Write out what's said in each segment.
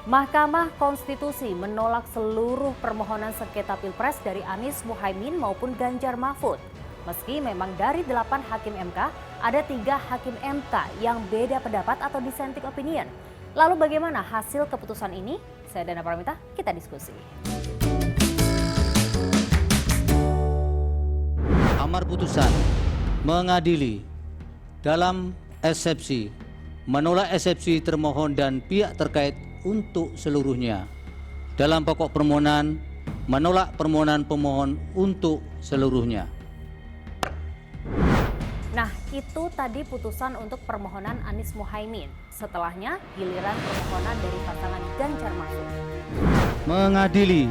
Mahkamah Konstitusi menolak seluruh permohonan sengketa Pilpres dari Anies Muhaimin maupun Ganjar Mahfud. Meski memang dari 8 hakim MK, ada 3 hakim MK yang beda pendapat atau dissenting opinion. Lalu bagaimana hasil keputusan ini? Saya Dana Paramita, kita diskusi. Amar putusan mengadili dalam eksepsi, menolak eksepsi termohon dan pihak terkait untuk seluruhnya. Dalam pokok permohonan, menolak permohonan pemohon untuk seluruhnya. Nah, itu tadi putusan untuk permohonan Anies Muhaimin. Setelahnya, giliran permohonan dari pasangan Ganjar Mahfud. Mengadili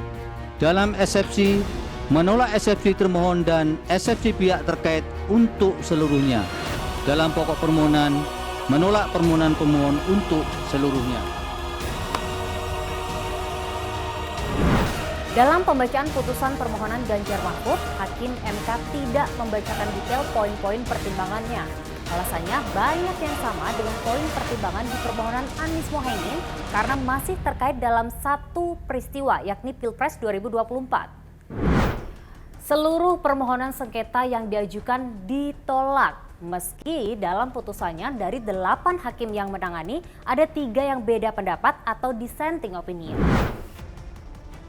dalam eksepsi, menolak eksepsi termohon dan eksepsi pihak terkait untuk seluruhnya. Dalam pokok permohonan, menolak permohonan pemohon untuk seluruhnya. Dalam pembacaan putusan permohonan Ganjar Mahfud, Hakim MK tidak membacakan detail poin-poin pertimbangannya. Alasannya banyak yang sama dengan poin pertimbangan di permohonan Anies Muhaimin karena masih terkait dalam satu peristiwa, yakni Pilpres 2024. Seluruh permohonan sengketa yang diajukan ditolak. Meski dalam putusannya dari 8 hakim yang menangani, ada 3 yang beda pendapat atau dissenting opinion.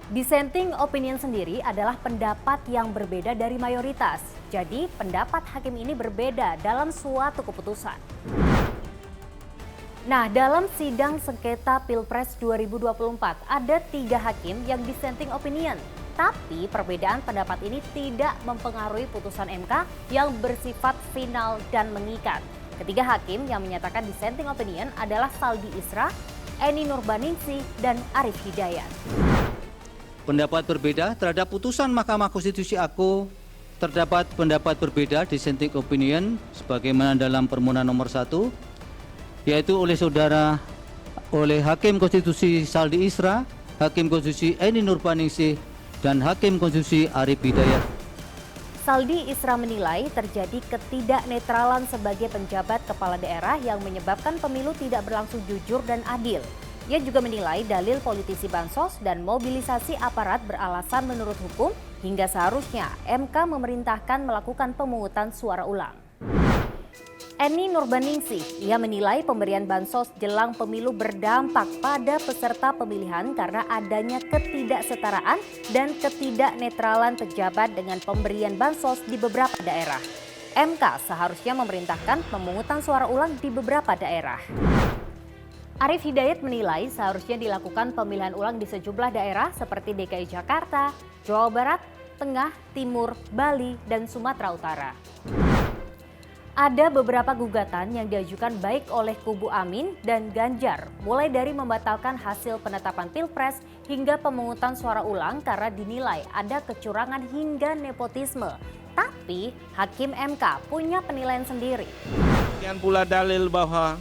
Dissenting opinion sendiri adalah pendapat yang berbeda dari mayoritas. Jadi, pendapat hakim ini berbeda dalam suatu keputusan. Nah, dalam sidang sengketa Pilpres 2024, ada 3 hakim yang dissenting opinion. Tapi perbedaan pendapat ini tidak mempengaruhi putusan MK yang bersifat final dan mengikat. Ketiga hakim yang menyatakan dissenting opinion adalah Saldi Isra, Eni Nurbaningsih, dan Arief Hidayat. Pendapat berbeda terhadap putusan Mahkamah Konstitusi aku, terdapat pendapat berbeda dissenting opinion sebagaimana dalam permohonan nomor 1, yaitu oleh Hakim Konstitusi Saldi Isra, Hakim Konstitusi Eni Nurbaningsih, dan Hakim Konstitusi Arief Hidayat. Saldi Isra menilai terjadi ketidaknetralan sebagai penjabat kepala daerah yang menyebabkan pemilu tidak berlangsung jujur dan adil. Ia juga menilai dalil politisi bansos dan mobilisasi aparat beralasan menurut hukum hingga seharusnya MK memerintahkan melakukan pemungutan suara ulang. Eni Nurbaningsih, ia menilai pemberian bansos jelang pemilu berdampak pada peserta pemilihan karena adanya ketidaksetaraan dan ketidaknetralan pejabat dengan pemberian bansos di beberapa daerah. MK seharusnya memerintahkan pemungutan suara ulang di beberapa daerah. Arief Hidayat menilai seharusnya dilakukan pemilihan ulang di sejumlah daerah seperti DKI Jakarta, Jawa Barat, Tengah, Timur, Bali, dan Sumatera Utara. Ada beberapa gugatan yang diajukan baik oleh kubu Amin dan Ganjar, mulai dari membatalkan hasil penetapan Pilpres hingga pemungutan suara ulang karena dinilai ada kecurangan hingga nepotisme. Tapi Hakim MK punya penilaian sendiri. Kemudian pula dalil bahwa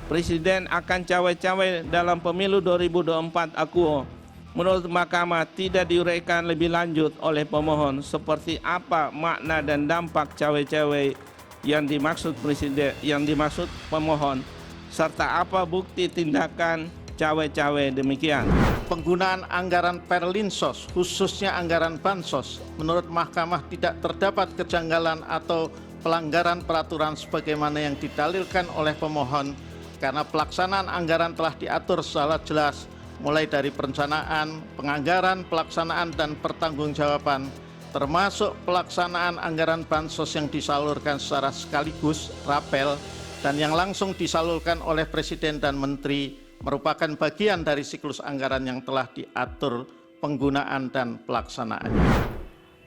Presiden akan cawe-cawe dalam pemilu 2024 aku. Menurut Mahkamah tidak diuraikan lebih lanjut oleh pemohon seperti apa makna dan dampak cawe-cawe yang dimaksud Presiden, yang dimaksud pemohon, serta apa bukti tindakan cawe-cawe demikian. Penggunaan anggaran Perlinsos, khususnya anggaran bansos, menurut Mahkamah tidak terdapat kejanggalan atau pelanggaran peraturan sebagaimana yang didalilkan oleh pemohon karena pelaksanaan anggaran telah diatur secara jelas mulai dari perencanaan, penganggaran, pelaksanaan, dan pertanggungjawaban, termasuk pelaksanaan anggaran bansos yang disalurkan secara sekaligus, rapel, dan yang langsung disalurkan oleh Presiden dan Menteri merupakan bagian dari siklus anggaran yang telah diatur penggunaan dan pelaksanaannya.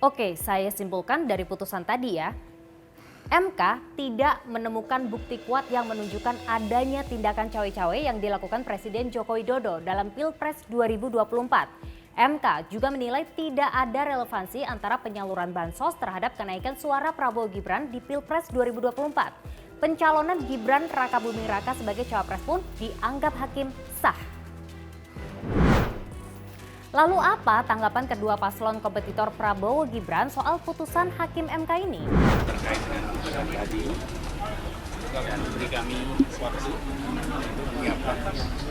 Oke, saya simpulkan dari putusan tadi ya. MK tidak menemukan bukti kuat yang menunjukkan adanya tindakan cawe-cawe yang dilakukan Presiden Joko Widodo dalam Pilpres 2024. MK juga menilai tidak ada relevansi antara penyaluran bansos terhadap kenaikan suara Prabowo Gibran di Pilpres 2024. Pencalonan Gibran Rakabuming Raka sebagai cawapres pun dianggap hakim sah. Lalu apa tanggapan kedua paslon kompetitor Prabowo Gibran soal putusan Hakim MK ini? Terkait dengan putusan tadi dan beri kami waktu untuk menyiapkan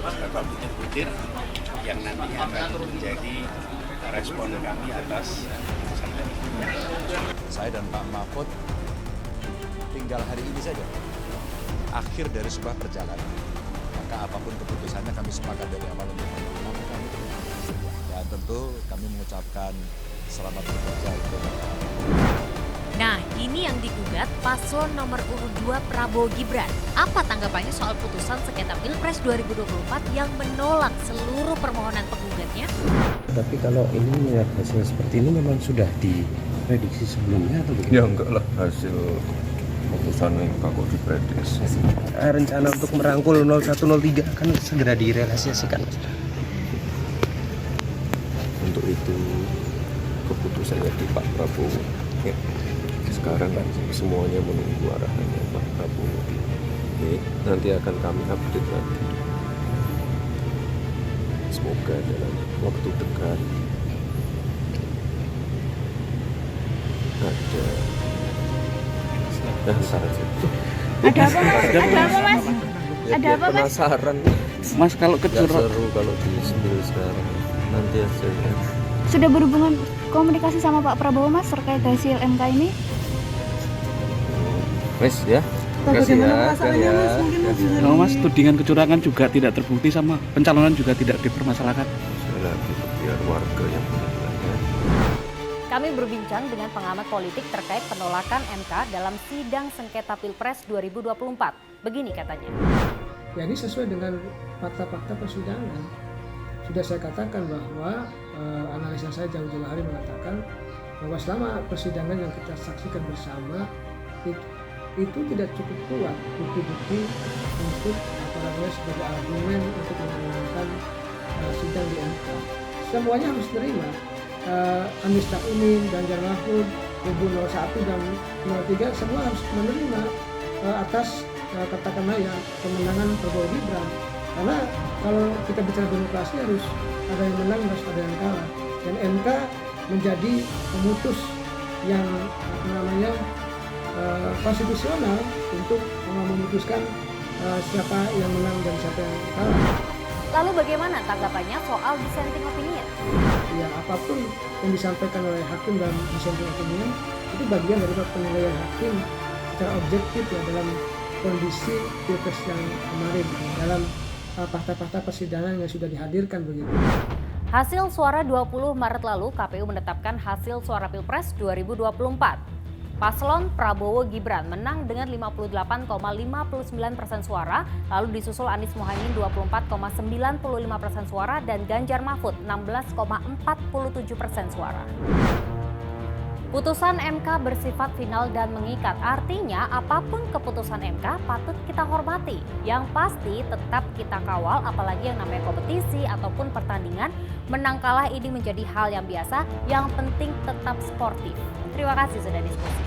beberapa butir-butir yang nantinya akan menjadi respon kami atas keputusan tadi. Saya dan Pak Mahfud tinggal hari ini saja akhir dari sebuah perjalanan. Maka apapun keputusannya kami sepakat dari awal untuk mengamankan itu. Dan tentu kami mengucapkan selamat bekerja untuk Nah, ini yang digugat paslon nomor urut 2 Prabowo Gibran. Apa tanggapannya soal putusan sengketa Pilpres 2024 yang menolak seluruh permohonan penggugatnya? Tapi kalau ini melihat hasil seperti ini memang sudah diprediksi sebelumnya atau bagaimana? Ya enggak lah, hasil putusan MK kok diprediksi. Rencana untuk merangkul 0103 akan segera direalisasikan. Untuk itu keputusannya di Pak Prabowo. Ya. Sekarang kan semuanya menunggu arahannya Pak Prabowo. Oke, nanti akan kami update nanti. Semoga dalam waktu dekat ada Ada apa mas? Ada apa mas? Ada apa mas? Penasaran Mas, kalau kecurangan seru kalau di-spill sekarang. Nanti hasilnya. Sudah berhubungan komunikasi sama Pak Prabowo mas terkait hasil MK ini? Wes ya. Bagaimana masalahnya mas? Mungkin kalau Mas, tudingan kecurangan juga tidak terbukti sama pencalonan juga tidak dipermasalahkan. Sekali lagi biar warga yang menilainya. Kami berbincang dengan pengamat politik terkait penolakan MK dalam sidang sengketa Pilpres 2024. Begini katanya. Ya ini sesuai dengan fakta-fakta persidangan. Sudah saya katakan bahwa analisa saya jauh-jauh hari mengatakan bahwa selama persidangan yang kita saksikan bersama itu tidak cukup kuat bukti-bukti untuk sebagai argumen untuk memenangkan sidang di MK. Semuanya harus terima. Anies Caimin, Ganjar Mahfud, kubu 01 dan 03 semua harus menerima atas katakanlah ya kemenangan Prabowo Gibran. Karena kalau kita bicara demokrasi harus ada yang menang, harus ada yang kalah. Dan MK menjadi pemutus yang konstitusional untuk memutuskan siapa yang menang dan siapa yang kalah. Lalu bagaimana tanggapannya soal dissenting opinion? Ya, apapun yang disampaikan oleh hakim dalam dissenting opinion itu bagian dari penilaian hakim secara objektif ya dalam kondisi Pilpres yang kemarin, dalam fakta-fakta persidangan yang sudah dihadirkan begitu. Hasil suara 20 Maret lalu, KPU menetapkan hasil suara Pilpres 2024. Paslon Prabowo Gibran menang dengan 58,59% suara, lalu disusul Anies Mohaimin 24,95% suara dan Ganjar Mahfud 16,47% suara. Putusan MK bersifat final dan mengikat, artinya apapun keputusan MK patut kita hormati. Yang pasti tetap kita kawal, apalagi yang namanya kompetisi ataupun pertandingan, menang kalah ini menjadi hal yang biasa, yang penting tetap sportif. Terima kasih sudah diskusi.